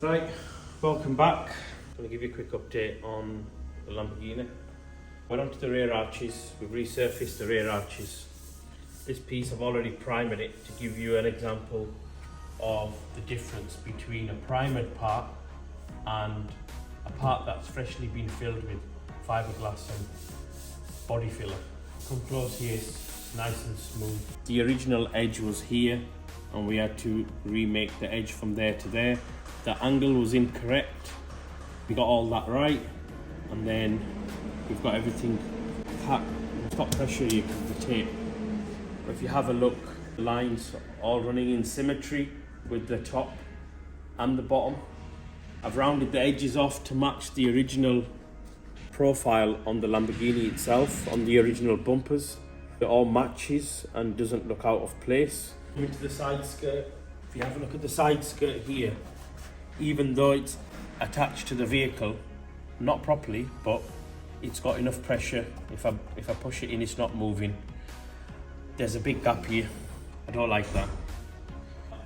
Right, welcome back. I'm going to give you a quick update on the Lamborghini. Went onto the rear arches, we've resurfaced the rear arches. This piece I've already primed it to give you an example of the difference between a primed part and a part that's freshly been filled with fiberglass and body filler. Come close here, it's nice and smooth. The original edge was here and we had to remake the edge from there to there. The angle was incorrect. We got all that right, and then we've got everything cut. Stop pressure you with the tape. But if you have a look, the lines all running in symmetry with the top and the bottom. I've rounded the edges off to match the original profile on the Lamborghini itself, on the original bumpers. It all matches and doesn't look out of place. Coming to the side skirt, if you have a look at the side skirt here, even though it's attached to the vehicle, not properly, but it's got enough pressure. If I push it in, it's not moving. There's a big gap here. I don't like that.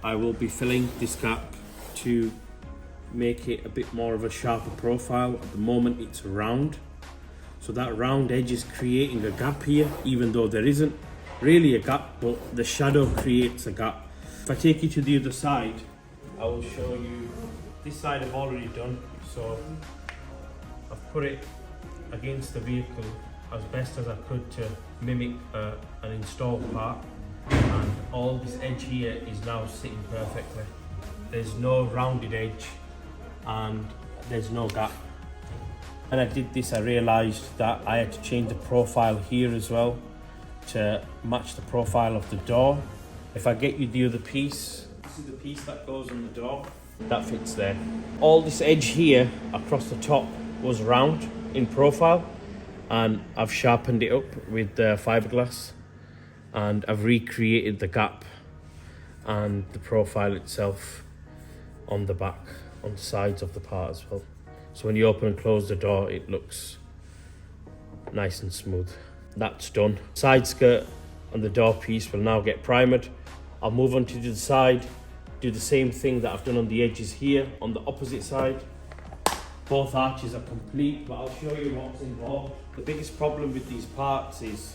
I will be filling this gap to make it a bit more of a sharper profile. At the moment it's round, so that round edge is creating a gap here, even though there isn't really a gap, but the shadow creates a gap. If I take you to the other side, I will show you. This side I've already done, so I've put it against the vehicle as best as I could to mimic an installed part, and all this edge here is now sitting perfectly. There's no rounded edge and there's no gap. When I did this, I realised that I had to change the profile here as well to match the profile of the door. If I get you the other piece, this is the piece that goes on the door. That fits there. All this edge here across the top was round in profile, and I've sharpened it up with fiberglass, and I've recreated the gap and the profile itself on the back, on the sides of the part as well. So when you open and close the door, it looks nice and smooth. That's done. Side skirt and the door piece will now get primed. I'll move on to the side, do the same thing that I've done on the edges here on the opposite side. Both arches are complete, but I'll show you what's involved. The biggest problem with these parts is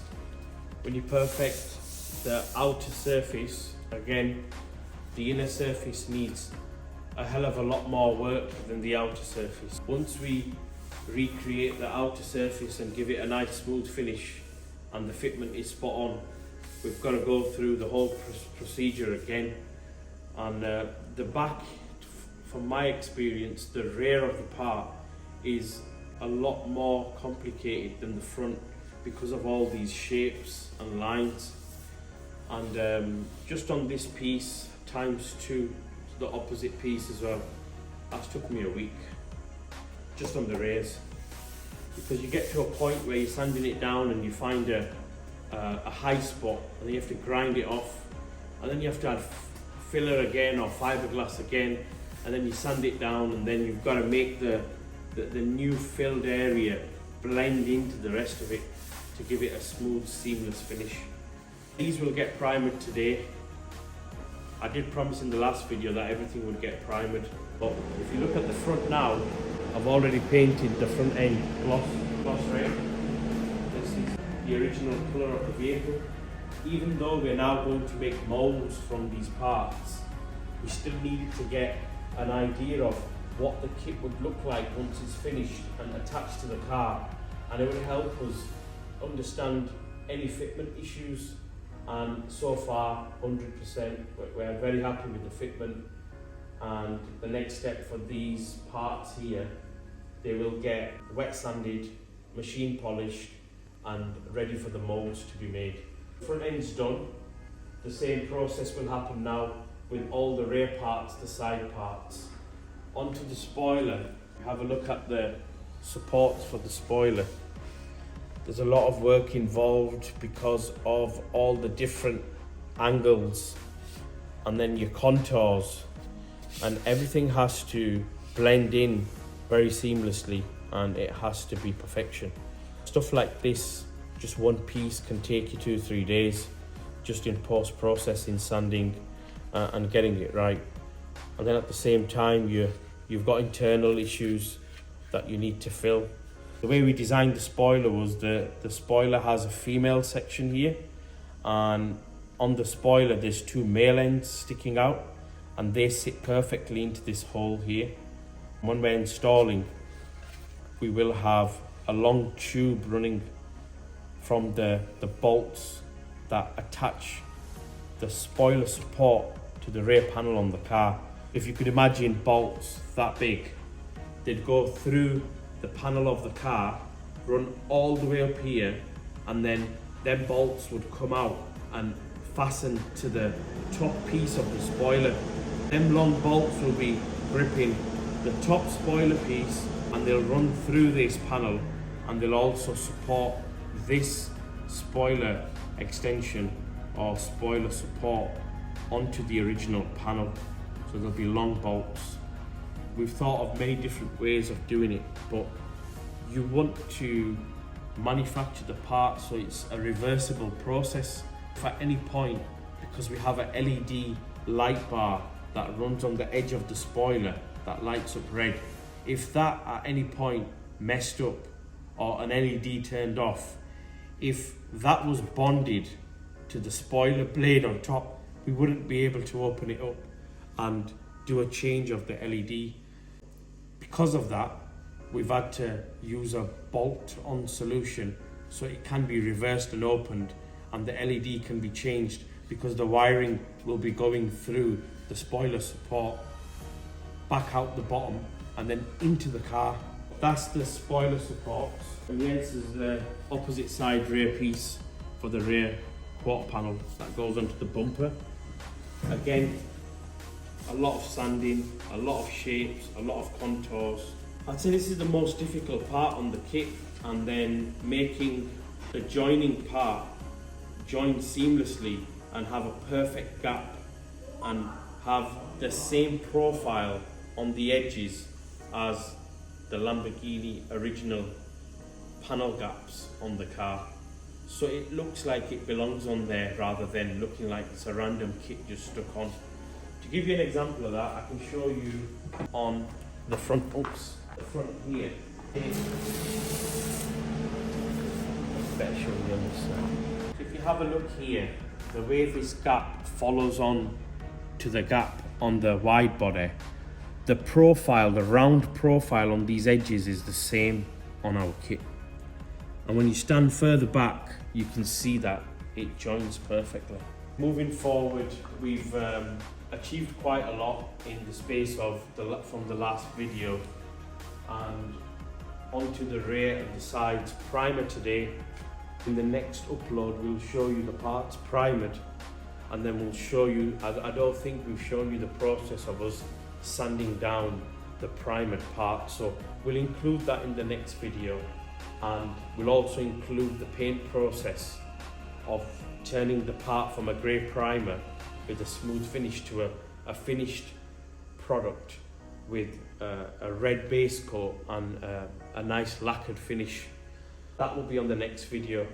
when you perfect the outer surface, again, the inner surface needs a hell of a lot more work than the outer surface. Once we recreate the outer surface and give it a nice smooth finish and the fitment is spot on, we've got to go through the whole procedure again. And the back, from my experience, the rear of the part is a lot more complicated than the front because of all these shapes and lines. And just on this piece, ×2, the opposite piece as well, that's took me a week, just on the rears. Because you get to a point where you're sanding it down and you find a high spot, and then you have to grind it off, and then you have to add filler again or fiberglass again, and then you sand it down, and then you've got to make the new filled area blend into the rest of it to give it a smooth, seamless finish. These will get primed today. I did promise in the last video that everything would get primed, but if you look at the front now, I've already painted the front end gloss red. This is the original colour of the vehicle. Even though we're now going to make moulds from these parts, we still needed to get an idea of what the kit would look like once it's finished and attached to the car, and it would help us understand any fitment issues. And so far, 100%, we're very happy with the fitment. And the next step for these parts here, they will get wet sanded, machine polished, and ready for the moulds to be made. Front end's done. The same process will happen now with all the rear parts, the side parts. Onto the spoiler. Have a look at the supports for the spoiler. There's a lot of work involved because of all the different angles and then your contours, and everything has to blend in very seamlessly, and it has to be perfection. Stuff like this, just one piece can take you 2-3 days just in post-processing, sanding and getting it right. And then at the same time, you're you've got internal issues that you need to fill. The way we designed the spoiler was the spoiler has a female section here, and on the spoiler there's two male ends sticking out, and they sit perfectly into this hole here. When we're installing, we will have a long tube running from the bolts that attach the spoiler support to the rear panel on the car. If you could imagine bolts that big, they'd go through the panel of the car, run all the way up here, and then them bolts would come out and fasten to the top piece of the spoiler. Them long bolts will be gripping the top spoiler piece, and they'll run through this panel, and they'll also support this spoiler extension or spoiler support onto the original panel. So there'll be long bolts. We've thought of many different ways of doing it, but you want to manufacture the part so it's a reversible process. If at any point, because we have an LED light bar that runs on the edge of the spoiler that lights up red, if that at any point messed up or an LED turned off, if that was bonded to the spoiler blade on top, we wouldn't be able to open it up and do a change of the LED. Because of that, we've had to use a bolt-on solution so it can be reversed and opened, and the LED can be changed because the wiring will be going through the spoiler support back out the bottom and then into the car. That's the spoiler supports. And this is the opposite side rear piece for the rear quarter panel that goes onto the bumper. Again, a lot of sanding, a lot of shapes, a lot of contours. I'd say this is the most difficult part on the kit, and then making the joining part join seamlessly and have a perfect gap and have the same profile on the edges as the Lamborghini original panel gaps on the car. So it looks like it belongs on there rather than looking like it's a random kit just stuck on. To give you an example of that, I can show you on the front, the front here. Better show you on this side. If you have a look here, the way this gap follows on to the gap on the wide body, the profile, the round profile on these edges is the same on our kit. And when you stand further back, you can see that it joins perfectly. Moving forward, we've achieved quite a lot in the space of from the last video, and onto the rear and the sides. Primer today. In the next upload, we'll show you the parts primered, and then we'll show you, I don't think we've shown you the process of us sanding down the primered part, so we'll include that in the next video. And we'll also include the paint process of turning the part from a grey primer with a smooth finish to a finished product with a red base coat and a nice lacquered finish. That will be on the next video,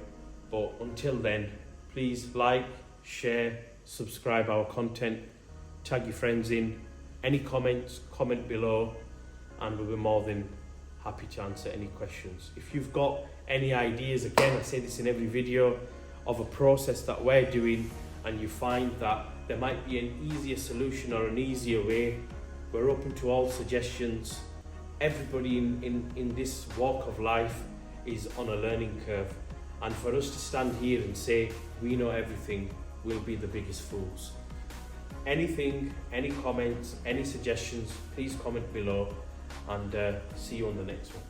but until then, please like, share, subscribe our content, tag your friends in. Any comments, comment below, and we'll be more than happy to answer any questions. If you've got any ideas, again, I say this in every video, of a process that we're doing, and you find that there might be an easier solution or an easier way, we're open to all suggestions. Everybody in this walk of life is on a learning curve, and for us to stand here and say we know everything, we'll be the biggest fools. Anything, any comments, any suggestions, please comment below, and see you on the next one.